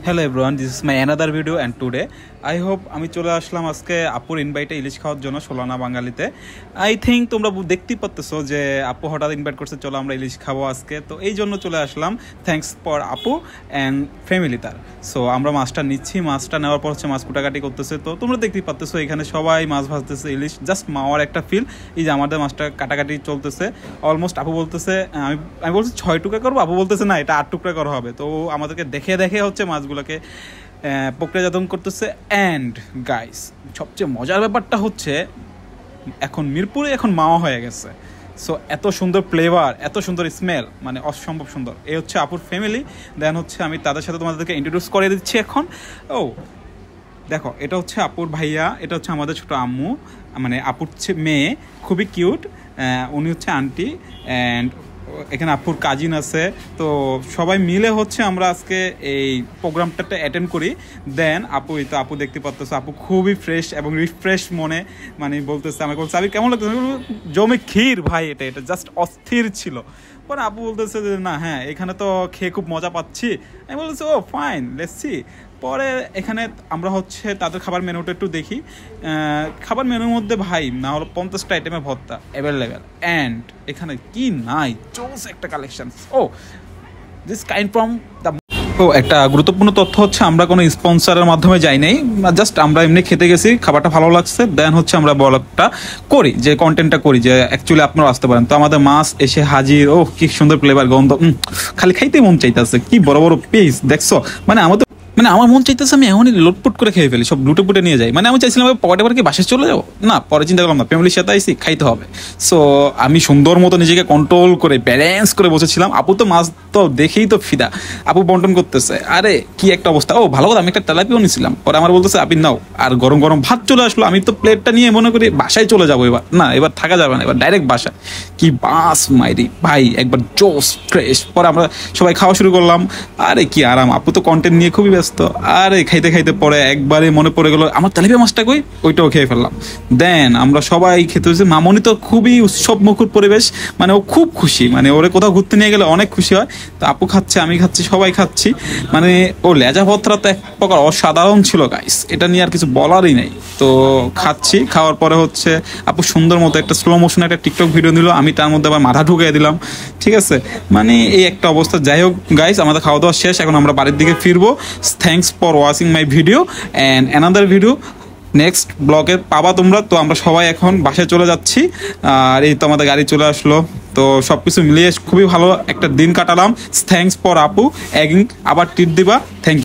Hello everyone, this is my another video and today I hope আমি চলে আসলাম আজকে আপুর ইনভাইটে ইলিশ খাওয়ার জন্য সোলানা বাঙালিতে। আই থিঙ্ক তোমরা দেখতেই পাচ্তেছো যে আপু হঠাৎ ইনভাইট করছে, চলো আমরা ইলিশ খাবো আজকে, তো এই জন্য চলে আসলাম। থ্যাঙ্কস ফর আপু অ্যান্ড ফ্যামিলি তার। সো আমরা মাছটা নিচ্ছি, মাছটা নেওয়ার পর হচ্ছে মাছ কুটাকাটি করতেছে, তো তোমরা দেখতেই পাচ্তেছো এখানে সবাই মাছ ভাজতেছে, ইলিশ জাস্ট মাওয়ার একটা ফিল। এই যে আমাদের মাছটা কাটাকাটি চলতেছে অলমোস্ট। আপু বলতেছে আমি বলছি 6 টুকরা করবো, আপু বলতেছে না এটা 8 টুকরা করা হবে। তো আমাদেরকে দেখে দেখে হচ্ছে মাছগুলোকে প্রক্রিয়াজাতন করতেছে। অ্যান্ড গাইস, সবচেয়ে মজার ব্যাপারটা হচ্ছে এখন মিরপুরে এখন মাওয়া হয়ে গেছে। সো এত সুন্দর ফ্লেভার, এত সুন্দর স্মেল, মানে অসম্ভব সুন্দর। এই হচ্ছে আপুর ফ্যামিলি। দেন হচ্ছে আমি তাদের সাথে তোমাদেরকে ইন্ট্রোডিউস করে দিচ্ছি এখন। ও দেখো, এটা হচ্ছে আপুর ভাইয়া, এটা হচ্ছে আমাদের ছোটো আম্মু, মানে আপুর মেয়ে, খুবই কিউট। উনি হচ্ছে আন্টি। অ্যান্ড এখানে আপুর কাজিন আছে। তো সবাই মিলে হচ্ছে আমরা আজকে এই প্রোগ্রামটাতে অ্যাটেন্ড করি। দেন আপু দেখতে পাচ্ছ, আপু খুবই ফ্রেশ এবং রিফ্রেশ মনে, মানে বলতেছে, আমাকে বলছে আমি কেমন লাগতেছে, জমে ক্ষীর ভাই, এটা জাস্ট অস্থির ছিল। পরে আপু বলতেছে যে না হ্যাঁ এখানে তো খেয়ে খুব মজা পাচ্ছি। আমি বলতেছি ও ফাইন, লেটস সি। পরে এখানে আমরা হচ্ছে তাদের খাবার মেনুটা একটু দেখি। খাবার মেনুর মধ্যে ভাই না হলো 50টা আইটেমের ভর্তা অ্যাভেলেবেল। অ্যান্ড এখানে কি নাই, জোস একটা কালেকশন। ও দিস কাইন্ড ফ্রম দ্য একটা গুরুত্বপূর্ণ তথ্য হচ্ছে আমরা কোনো স্পন্সরের মাধ্যমে যাই নাই, জাস্ট আমরা এমনি খেতে গেছি, খাবারটা ভালো লাগছে। দেন হচ্ছে আমরা ব্লগটা করি, যে কন্টেন্টটা করি, যে অ্যাকচুয়ালি আপনারা আসতে পারেন। তো আমাদের মাছ এসে হাজির। ও কি সুন্দর ফ্লেভার, গন্ধ, খালি খাইতেই মন চাইতেছে। কি বড় বড় পিস দেখছো, মানে আমার মন চাইতেছে আমি এমনই লোটপুট করে খেয়ে ফেলি, সব লুটে পুটে নিয়ে যাই। মানে আমি চাইছিলাম পকেটে পরে কি বাসে চলে যাবো না, পরে চিন্তা করলাম না, ফ্যামিলির সাথে আইসি, খাইতে হবে। সো আমি সুন্দর মতো নিজেকে কন্ট্রোল করে ব্যালেন্স করে বসেছিলাম। আপু তো মাছ তো দেখেই তো ফিদা, আপু বন্টন করতেছে, আরে কি একটা অবস্থা। ও ভালো কথা, আমি একটা তেলাপিও নিয়েছিলাম। পরে আমার বলতেছে আপনি নাও, আর গরম গরম ভাত চলে আসলো। আমি তো প্লেটটা নিয়ে মনে করি বাসায় চলে যাবো এবার, না এবার থাকা যাবে না, এবার ডাইরেক্ট বাসায়। কি বাস মাইরি ভাই, একবার জোস ফ্রেশ। পরে আমরা সবাই খাওয়া শুরু করলাম। আরে কি আরাম, আপু তো কন্টেন্ট নিয়ে খুবই ব্যস্ত। আরে খাইতে খাইতে পরে একবারে মনে পড়ে গেল আমার তেলাপিয়া মাছটা কই, ওইটাও খেয়ে ফেললাম। দেন আমরা সবাই খেতে হয়েছে। মামনি তো খুবই উৎসব মুখর পরিবেশ, মানে ও খুব খুশি, মানে ওরে কোথাও ঘুরতে নিয়ে গেলে অনেক খুশি হয়। তো আপু খাচ্ছে, আমি খাচ্ছি, সবাই খাচ্ছি। মানে ও লেজা ভত্রা তো এক প্রকার অসাধারণ ছিল গাইস, এটা নিয়ে আর কিছু বলারই নাই। তো খাচ্ছি, খাওয়ার পরে হচ্ছে আপু সুন্দর মতো একটা স্লো মোশনে একটা টিকটক ভিডিও নিল, আমি তার মধ্যে আবার মাথা ঢুকিয়ে দিলাম। ঠিক আছে, মানে এই একটা অবস্থা। যাই হোক গাইস, আমাদের খাওয়া দাওয়া শেষ, এখন আমরা বাড়ির দিকে ফিরবো। Thanks for watching my video and another video next ব্লগে পাবা তোমরা। তো আমরা সবাই এখন বাসায় চলে যাচ্ছি, আর এই তো আমাদের গাড়ি চলে আসলো। তো সব কিছু মিলিয়ে খুবই ভালো একটা দিন কাটালাম। থ্যাংকস ফর আপু, আবার ট্রিট দিবা। Thank you.